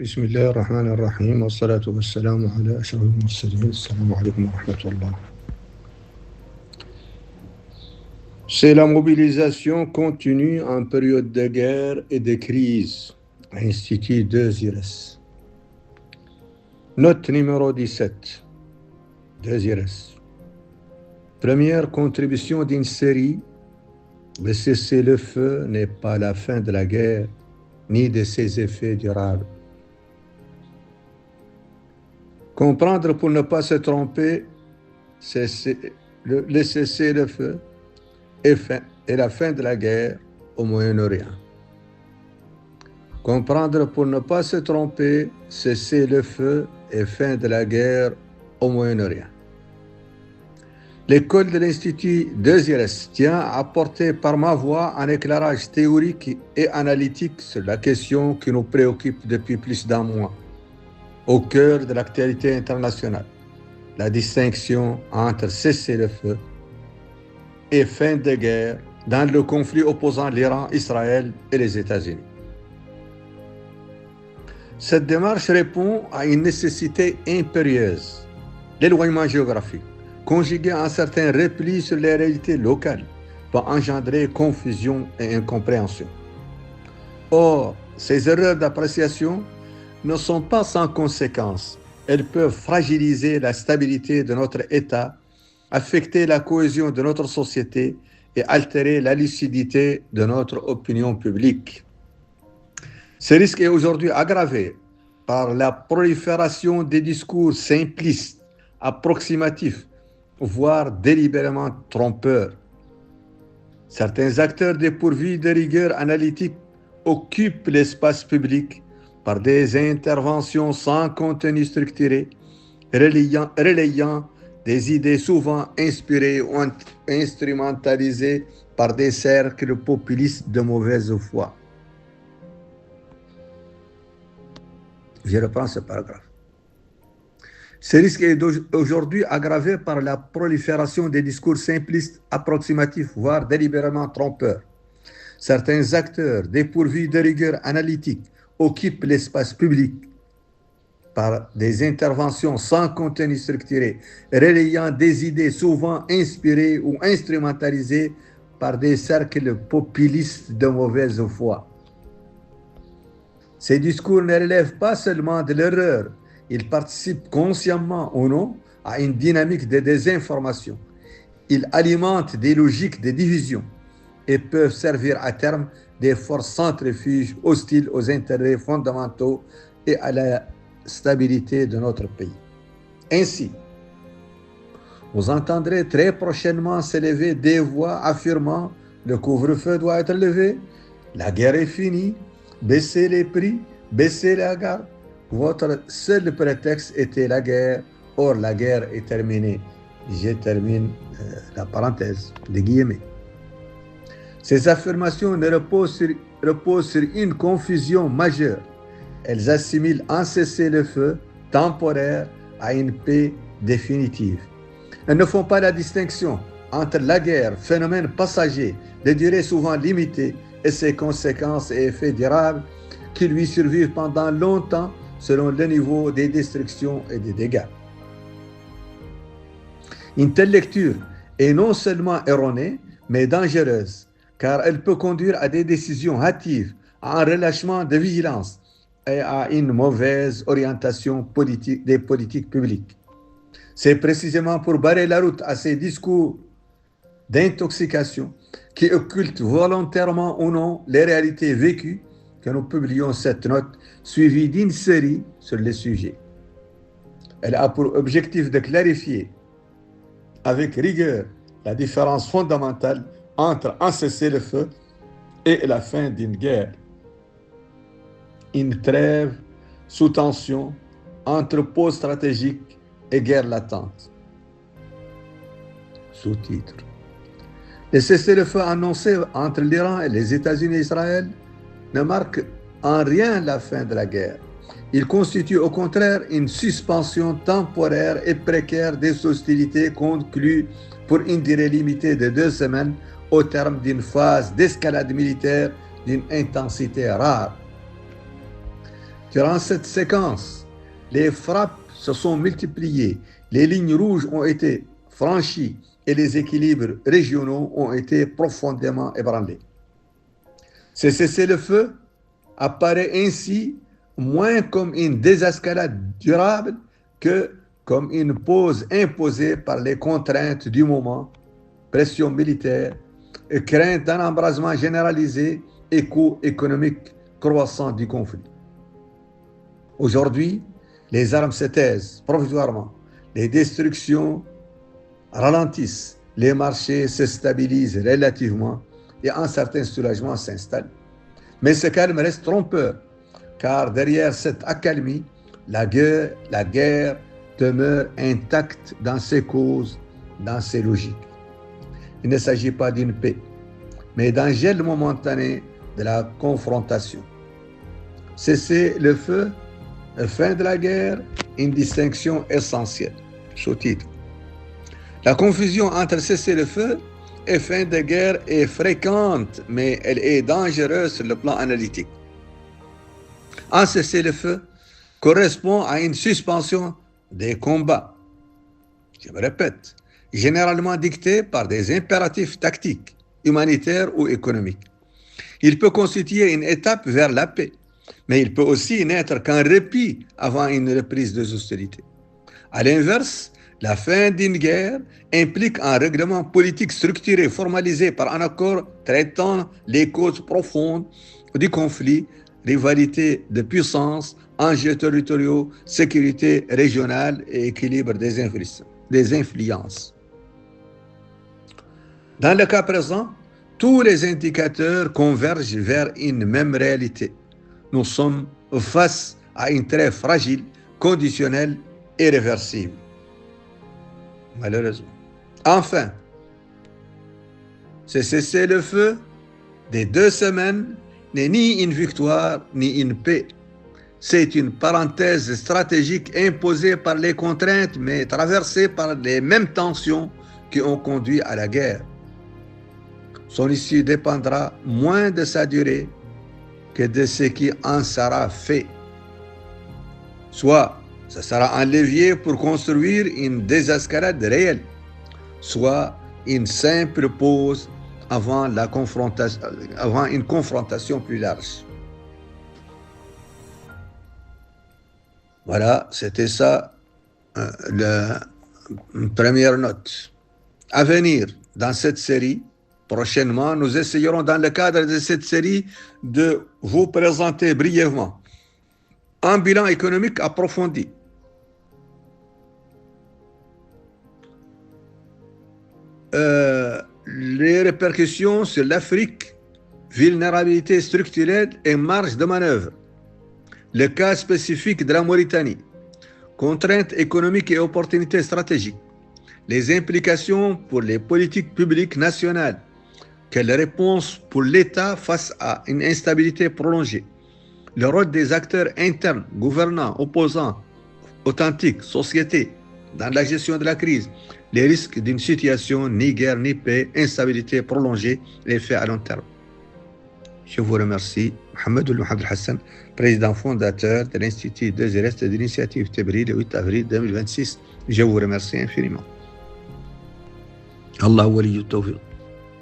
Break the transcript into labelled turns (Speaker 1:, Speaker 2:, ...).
Speaker 1: بسم الله الرحمن الرحيم والصلاة والسلام على أشرف المرسلين. السلام عليكم ورحمة الله. C'est la mobilisation continue en période de guerre et de crise. Institut 2 IRS. Note numéro 17. 2 IRS. Première contribution d'une série. Le cessez-le-feu n'est pas la fin de la guerre, ni de ses effets durables. Comprendre pour ne pas se tromper, le cessez-le-feu est la fin de la guerre au Moyen-Orient. Comprendre pour ne pas se tromper, cessez-le-feu est fin de la guerre au Moyen-Orient. L'école de l'Institut 2IRS tient à apporter par ma voix un éclairage théorique et analytique sur la question qui nous préoccupe depuis plus d'un mois, au cœur de l'actualité internationale, la distinction entre cessez-le-feu et fin de guerre dans le conflit opposant l'Iran, Israël et les États-Unis. Cette démarche répond à une nécessité impérieuse, l'éloignement géographique, conjugué à un certain repli sur les réalités locales, peut engendrer confusion et incompréhension. Or, ces erreurs d'appréciation ne sont pas sans conséquences. Elles peuvent fragiliser la stabilité de notre État, affecter la cohésion de notre société et altérer la lucidité de notre opinion publique. Ce risque est aujourd'hui aggravé par la prolifération des discours simplistes, approximatifs, voire délibérément trompeurs. Certains acteurs dépourvus de rigueur analytique occupent l'espace public par des interventions sans contenu structuré, relayant des idées souvent inspirées ou instrumentalisées par des cercles populistes de mauvaise foi. Je reprends ce paragraphe. Ce risque est aujourd'hui aggravé par la prolifération des discours simplistes, approximatifs, voire délibérément trompeurs. Certains acteurs dépourvus de rigueur analytique occupent l'espace public par des interventions sans contenu structuré, relayant des idées souvent inspirées ou instrumentalisées par des cercles populistes de mauvaise foi. Ces discours ne relèvent pas seulement de l'erreur, ils participent consciemment ou non à une dynamique de désinformation. Ils alimentent des logiques de division et peuvent servir à terme des forces centrifuges hostiles aux intérêts fondamentaux et à la stabilité de notre pays. Ainsi, vous entendrez très prochainement s'élever des voix affirmant le couvre-feu doit être levé, la guerre est finie, baisser les prix, baisser la garde. Votre seul prétexte était la guerre. Or, la guerre est terminée. Je termine la parenthèse, des guillemets. Ces affirmations reposent sur une confusion majeure. Elles assimilent un cessez-le-feu temporaire à une paix définitive. Elles ne font pas la distinction entre la guerre, phénomène passager, de durée souvent limitée, et ses conséquences et effets durables qui lui survivent pendant longtemps selon le niveau des destructions et des dégâts. Une telle lecture est non seulement erronée, mais dangereuse, car elle peut conduire à des décisions hâtives, à un relâchement de vigilance et à une mauvaise orientation des politiques publiques. C'est précisément pour barrer la route à ces discours d'intoxication qui occultent volontairement ou non les réalités vécues que nous publions cette note suivie d'une série sur le sujet. Elle a pour objectif de clarifier avec rigueur la différence fondamentale entre un cessez-le-feu et la fin d'une guerre. Une trêve sous tension entre pause stratégique et guerre latente. Sous-titre. Le cessez-le-feu annoncé entre l'Iran et les États-Unis et Israël ne marque en rien la fin de la guerre. Il constitue au contraire une suspension temporaire et précaire des hostilités conclues pour une durée limitée de 2 semaines au terme d'une phase d'escalade militaire d'une intensité rare. Durant cette séquence, les frappes se sont multipliées, les lignes rouges ont été franchies et les équilibres régionaux ont été profondément ébranlés. Ce cessez-le-feu apparaît ainsi moins comme une désescalade durable que comme une pause imposée par les contraintes du moment, pression militaire, crainte d'un embrasement généralisé et coût économique croissant du conflit. Aujourd'hui, les armes se taisent provisoirement, les destructions ralentissent, les marchés se stabilisent relativement et un certain soulagement s'installe. Mais ce calme reste trompeur, car derrière cette accalmie, la guerre demeure intacte dans ses causes, dans ses logiques. Il ne s'agit pas d'une paix, mais d'un gel momentané de la confrontation. Cesser le feu, fin de la guerre, une distinction essentielle. Sous-titre. La confusion entre cesser le feu et fin de guerre est fréquente, mais elle est dangereuse sur le plan analytique. Un cessez-le-feu correspond à une suspension des combats. Je me répète, généralement dictée par des impératifs tactiques, humanitaires ou économiques. Il peut constituer une étape vers la paix, mais il peut aussi n'être qu'un répit avant une reprise des hostilités. À l'inverse, la fin d'une guerre implique un règlement politique structuré, formalisé par un accord traitant les causes profondes du conflit, rivalité de puissance, enjeux territoriaux, sécurité régionale et équilibre des influences. Dans le cas présent, tous les indicateurs convergent vers une même réalité. Nous sommes face à une trêve fragile, conditionnelle et réversible. Malheureusement. Enfin, ce cessez-le-feu des 2 semaines n'est ni une victoire ni une paix. C'est une parenthèse stratégique imposée par les contraintes, mais traversée par les mêmes tensions qui ont conduit à la guerre. Son issue dépendra moins de sa durée que de ce qui en sera fait. Soit ce sera un levier pour construire une désescalade réelle, soit une simple pause avant une confrontation plus large. Voilà, c'était ça, la première note. À venir, dans cette série, prochainement, nous essayerons dans le cadre de cette série de vous présenter brièvement un bilan économique approfondi. Les répercussions sur l'Afrique, vulnérabilité structurelle et marge de manœuvre. Le cas spécifique de la Mauritanie, contraintes économiques et opportunités stratégiques. Les implications pour les politiques publiques nationales. Quelle réponse pour l'État face à une instabilité prolongée? Le rôle des acteurs internes, gouvernants, opposants, authentiques, sociétés, dans la gestion de la crise. Les risques d'une situation ni guerre ni paix, instabilité prolongée, l'effet à long terme. Je vous remercie. Mohamed Hassan, président fondateur de l'Institut des Restes de l'initiative Tebri le 8 avril 2026. Je vous remercie infiniment. Allah waliyu tawfiq.